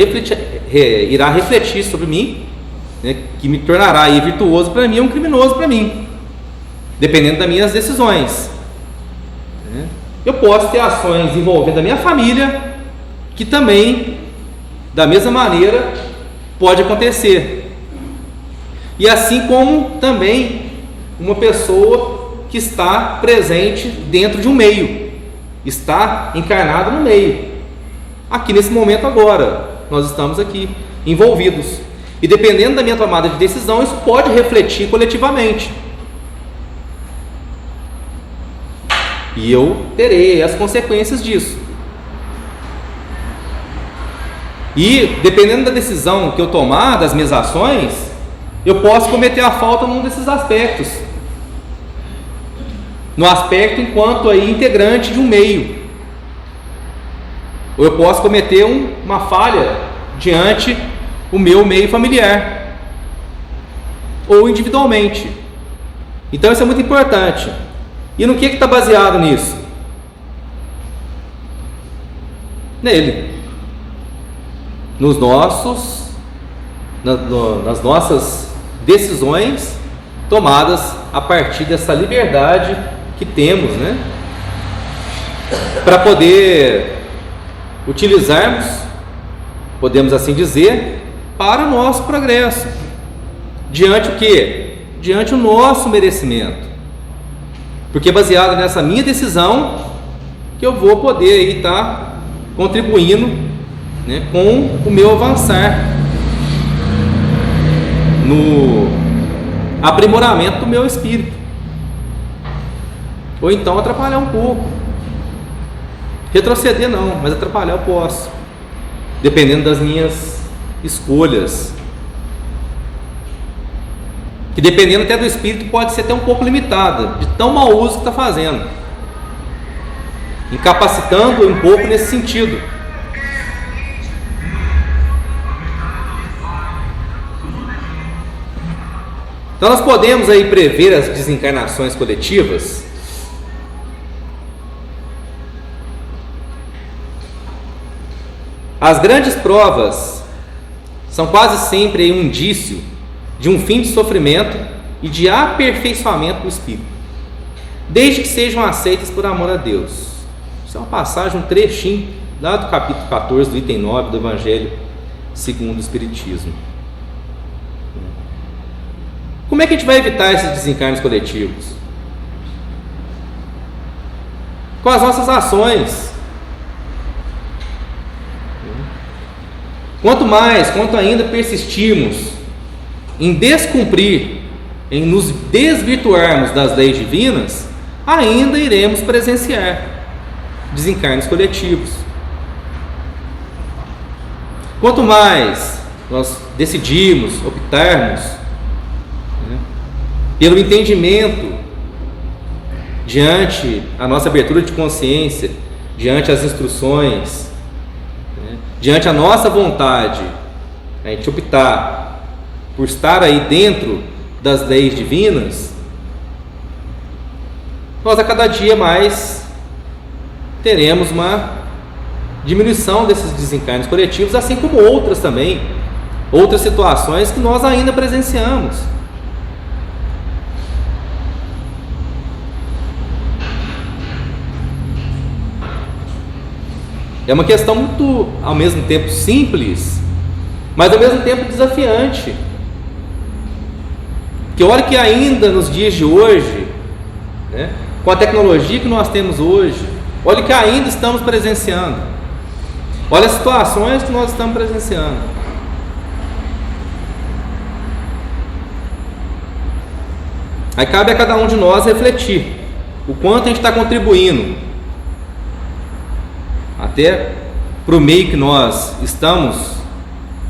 irá refletir sobre mim, né, que me tornará aí virtuoso para mim ou um criminoso para mim, dependendo das minhas decisões, né? Eu posso ter ações envolvendo a minha família, que também, da mesma maneira, pode acontecer, e assim como também uma pessoa que está presente dentro de um meio, está encarnado no meio, aqui nesse momento agora, nós estamos aqui envolvidos. E dependendo da minha tomada de decisão, isso pode refletir coletivamente. E eu terei as consequências disso. E dependendo da decisão que eu tomar, das minhas ações, eu posso cometer a falta num desses aspectos. No aspecto enquanto aí integrante de um meio. Ou eu posso cometer uma falha diante o meu meio familiar, ou individualmente. Então isso é muito importante. E no que está baseado nisso? Nele, nas nossas decisões tomadas a partir dessa liberdade que temos, né, para poder utilizarmos, podemos assim dizer, para o nosso progresso, diante o quê? Diante o nosso merecimento, porque baseado nessa minha decisão, que eu vou poder aí estar contribuindo, né, com o meu avançar no aprimoramento do meu espírito, ou então atrapalhar um pouco, retroceder não, mas atrapalhar eu posso, dependendo das minhas escolhas, que dependendo até do espírito pode ser até um pouco limitada, de tão mau uso que está fazendo, incapacitando um pouco nesse sentido. Então nós podemos aí prever as desencarnações coletivas. As grandes provas são quase sempre um indício de um fim de sofrimento e de aperfeiçoamento do Espírito, desde que sejam aceitas por amor a Deus. Isso é uma passagem, um trechinho lá do capítulo 14, do item 9 do Evangelho segundo o Espiritismo. Como é que a gente vai evitar esses desencarnes coletivos? Com as nossas ações. Quanto ainda persistirmos em descumprir, em nos desvirtuarmos das leis divinas, ainda iremos presenciar desencarnes coletivos. Quanto mais nós decidirmos, optarmos, pelo entendimento diante a nossa abertura de consciência, diante as instruções, diante a nossa vontade, a gente optar por estar aí dentro das leis divinas, nós a cada dia mais teremos uma diminuição desses desencarnes coletivos, assim como outras também, outras situações que nós ainda presenciamos. É uma questão muito, ao mesmo tempo, simples, mas ao mesmo tempo desafiante. Que olha que ainda nos dias de hoje, com a tecnologia que nós temos hoje, olha que ainda estamos presenciando. Olha as situações que nós estamos presenciando. Aí cabe a cada um de nós refletir o quanto a gente está contribuindo até para o meio que nós estamos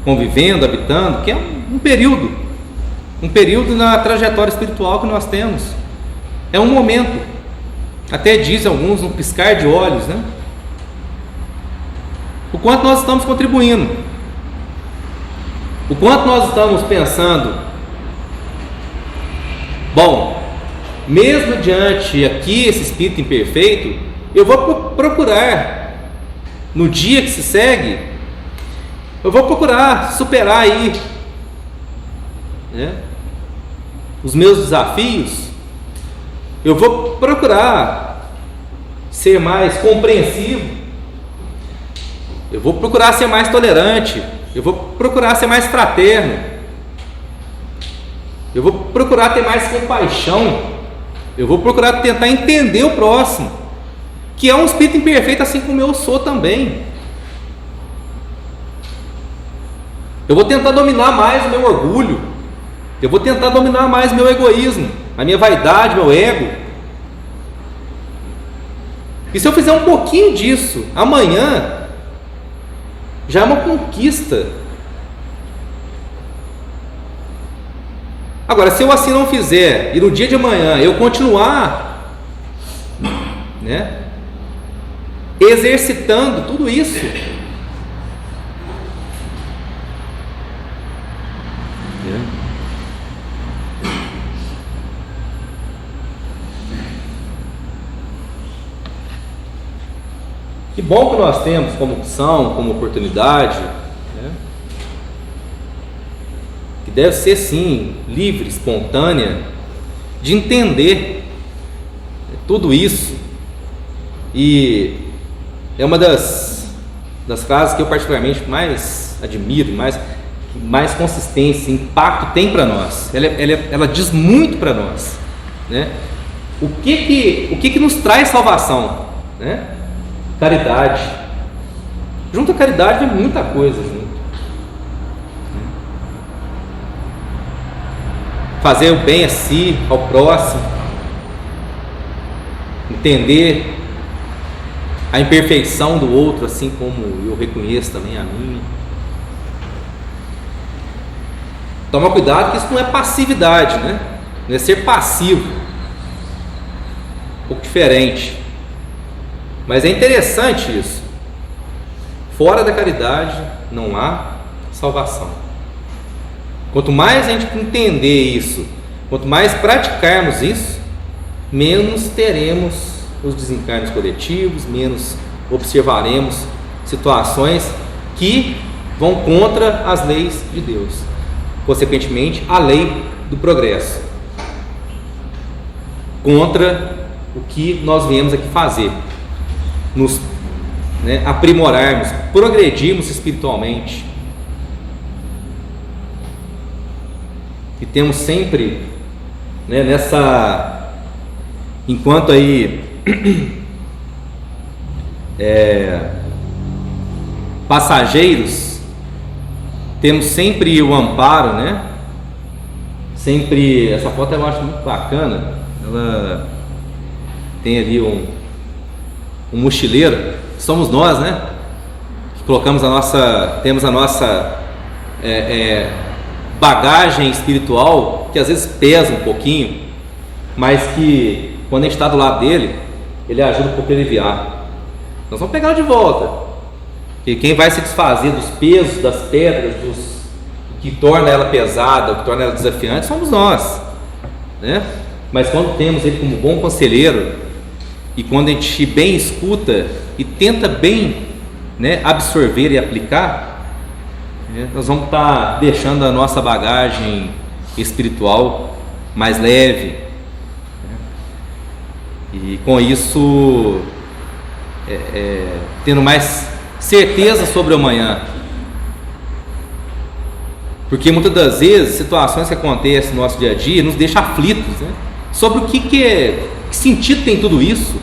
convivendo, habitando, que é um período na trajetória espiritual que nós temos. É um momento, até dizem alguns, um piscar de olhos, O quanto nós estamos contribuindo, o quanto nós estamos pensando, bom, mesmo diante aqui esse espírito imperfeito, eu vou procurar, no dia que se segue, eu vou procurar superar aí os meus desafios, eu vou procurar ser mais compreensivo, eu vou procurar ser mais tolerante, eu vou procurar ser mais fraterno, eu vou procurar ter mais compaixão, eu vou procurar tentar entender o próximo, que é um espírito imperfeito, assim como eu sou também. Eu vou tentar dominar mais o meu orgulho, eu vou tentar dominar mais o meu egoísmo, a minha vaidade, meu ego. E se eu fizer um pouquinho disso, amanhã já é uma conquista. Agora, se eu assim não fizer, e no dia de amanhã eu continuar, exercitando tudo isso, que bom que nós temos como opção, como oportunidade, que deve ser sim livre, espontânea, de entender tudo isso. E é uma das frases que eu particularmente mais admiro, mais consistência, impacto tem para nós. Ela diz muito para nós, O que nos traz salvação, Caridade. Junto à caridade vem muita coisa junto. Fazer o bem a si, ao próximo, entender a imperfeição do outro, assim como eu reconheço também a minha. Toma cuidado que isso não é passividade, Não é ser passivo. Um pouco diferente. Mas é interessante isso. Fora da caridade não há salvação. Quanto mais a gente entender isso, quanto mais praticarmos isso, menos teremos os desencarnes coletivos, menos observaremos situações que vão contra as leis de Deus, consequentemente a lei do progresso. contra o que nós viemos aqui fazer, nos aprimorarmos, progredirmos espiritualmente. E temos sempre, enquanto aí passageiros, temos sempre o amparo, sempre, essa foto eu acho muito bacana, ela tem ali um mochileiro, somos nós, que colocamos temos a nossa bagagem espiritual, que às vezes pesa um pouquinho, mas que quando a gente está do lado dele, ele ajuda um pouco a aliviar. Nós vamos pegar de volta, porque quem vai se desfazer dos pesos, das pedras, o que torna ela pesada, o que torna ela desafiante, somos nós, Mas quando temos ele como bom conselheiro, e quando a gente bem escuta e tenta bem absorver e aplicar, nós vamos estar deixando a nossa bagagem espiritual mais leve, e com isso tendo mais certeza sobre o amanhã, porque muitas das vezes situações que acontecem no nosso dia a dia nos deixam aflitos, sobre o que sentido tem tudo isso,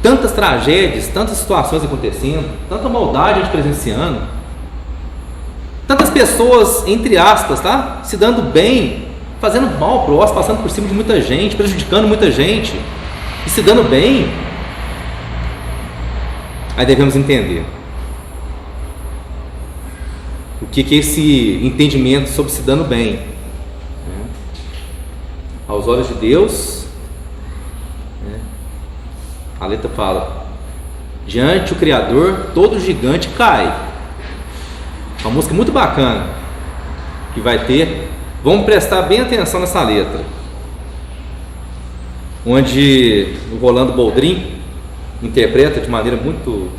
tantas tragédias, tantas situações acontecendo, tanta maldade a gente presenciando, tantas pessoas, entre aspas, se dando bem, fazendo mal ao próximo, passando por cima de muita gente, prejudicando muita gente e se dando bem. Aí devemos entender o que é esse entendimento sobre se dando bem. Aos olhos de Deus, a letra fala: diante o Criador todo gigante cai. Uma música muito bacana que vai ter. Vamos prestar bem atenção nessa letra, onde o Rolando Boldrin interpreta de maneira muito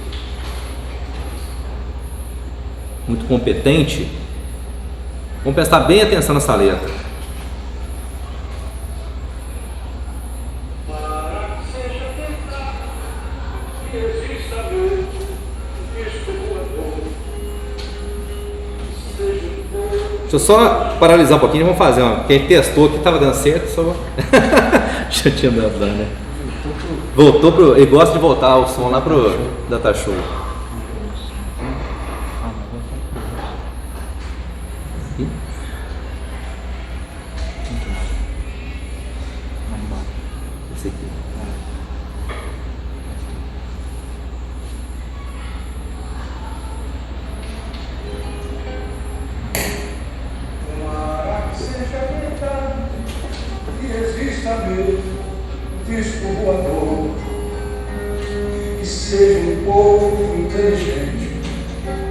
competente. Vamos prestar bem atenção nessa letra. Deixa eu só paralisar um pouquinho, vamos fazer uma. Quem testou aqui estava dando certo, só. Já tinha dado, Voltou pro. Ele gosta de voltar o som lá pro Data Show. Esse aqui. Disco voador, que seja um povo inteligente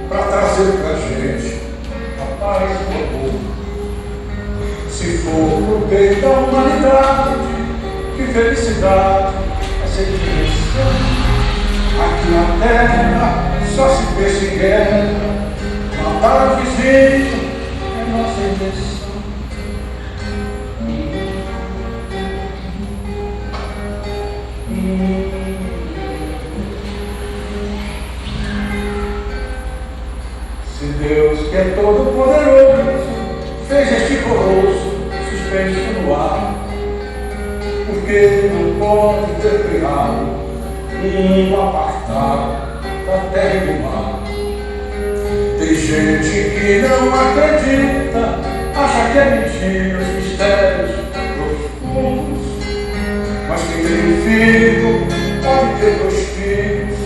para trazer pra gente a paz e o amor. Se for pro bem da humanidade, que felicidade vai ser diversão. Aqui na terra só se pensa em guerra, matar o vizinho é nossa intenção. Se Deus, que é todo poderoso, fez este colosso suspenso no ar, porque não pode ter criado um mundo apartado da terra e do mar. Tem gente que não acredita, acha que é mentira os mistérios profundos, mas quem tem um filho pode ter 2 filhos,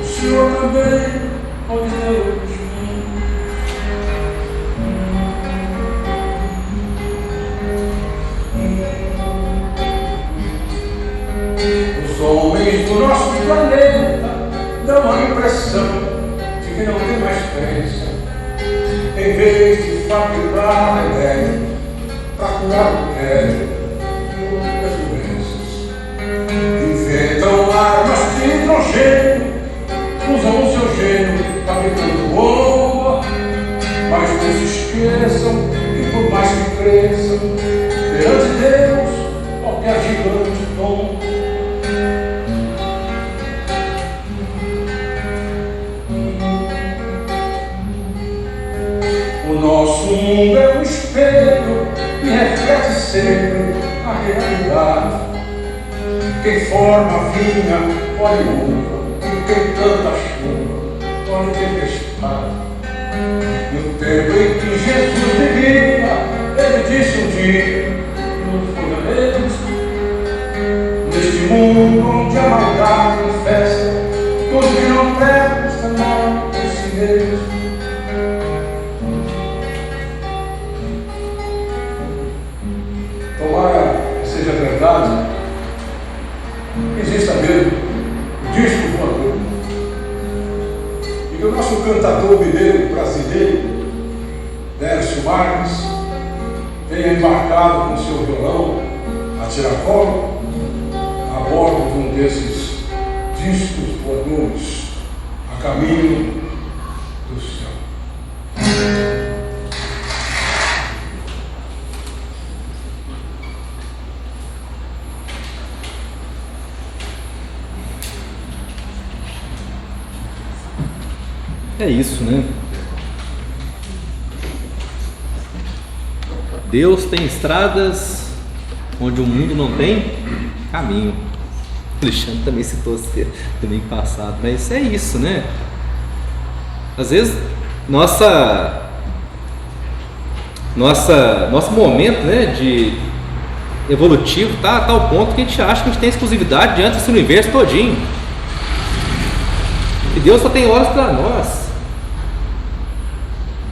o senhor também pode ter outros filhos. Os homens do nosso planeta dão a impressão de que não tem mais crença, em vez de fabricar remédio para curar o tédio e outras doenças. Inventam armas de hidrogênio, usam o seu gênio fabricando bomba, mas não se esqueçam que por mais que cresçam perante Deus, sempre a realidade. Quem forma a vinha, olha uva, e quem canta chuva, olha tempestade. No tempo em que Jesus vivia, ele disse um dia, não foi mesmo? Neste mundo onde a maldade infesta, tudo que não presta mal por si mesmo. Tomara que seja verdade, exista mesmo o disco voador. E que o nosso cantador mineiro brasileiro, Décio Marques, tenha embarcado com seu violão a tiracolo a bordo de um desses discos voadores a caminho do céu. É isso, né? Deus tem estradas onde o mundo não tem caminho. O Alexandre também citou domingo passado, mas é isso, né? Às vezes nosso momento, né, de evolutivo tá ao ponto que a gente acha que a gente tem exclusividade diante desse universo todinho. E Deus só tem horas para nós,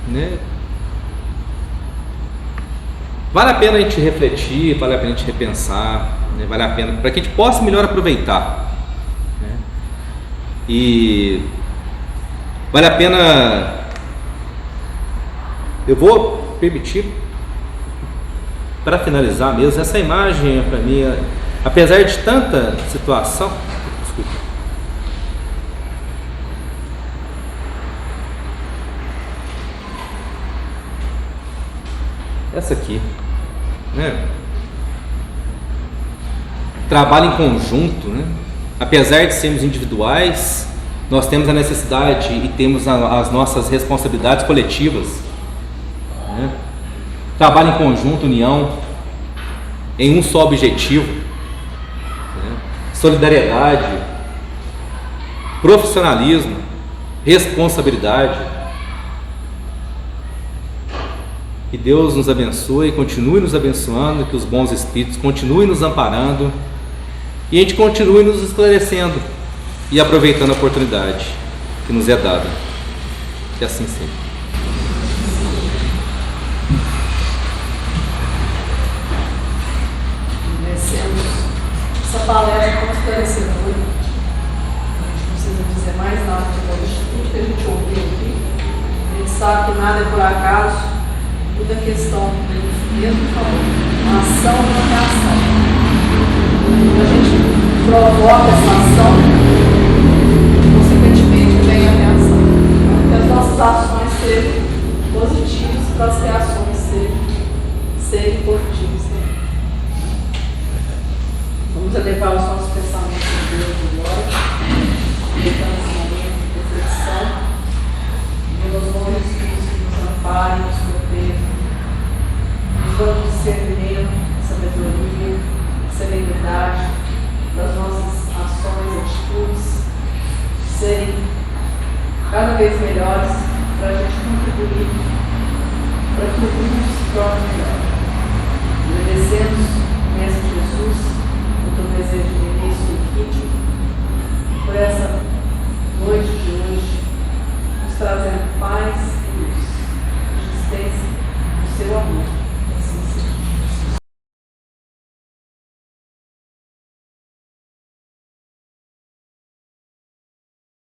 né? Vale a pena a gente refletir, vale a pena a gente repensar, né? Vale a pena para que a gente possa melhor aproveitar, né? E vale a pena. Eu vou permitir, para finalizar mesmo, essa imagem para mim, apesar de tanta situação, desculpa, essa aqui, né? Trabalho em conjunto, né? Apesar de sermos individuais, nós temos a necessidade e temos as nossas responsabilidades coletivas, né? Trabalho em conjunto, união, em um só objetivo, né? Solidariedade, profissionalismo, responsabilidade. Que Deus nos abençoe e continue nos abençoando, que os bons espíritos continuem nos amparando e a gente continue nos esclarecendo e aproveitando a oportunidade que nos é dada. Que assim seja. Agradecemos essa palestra como esclarecedora. A gente não precisa dizer mais nada depois de tudo que a gente ouviu aqui. A gente sabe que nada é por acaso. Tudo é questão do mesmo falou, uma ação e uma reação. Quando a gente provoca essa ação, consequentemente vem a reação. Então, que as nossas ações sejam positivas para as reações serem positivas. Né? Vamos elevar os nossos pensamentos a Deus agora, aproveitando esse momento de reflexão, pelos bons espíritos que nos amparem, nos protejam. Vamos discernimento, sabedoria, serenidade das nossas ações e atitudes serem cada vez melhores para a gente contribuir para que o mundo se torne melhor. Agradecemos, Mestre Jesus, o teu desejo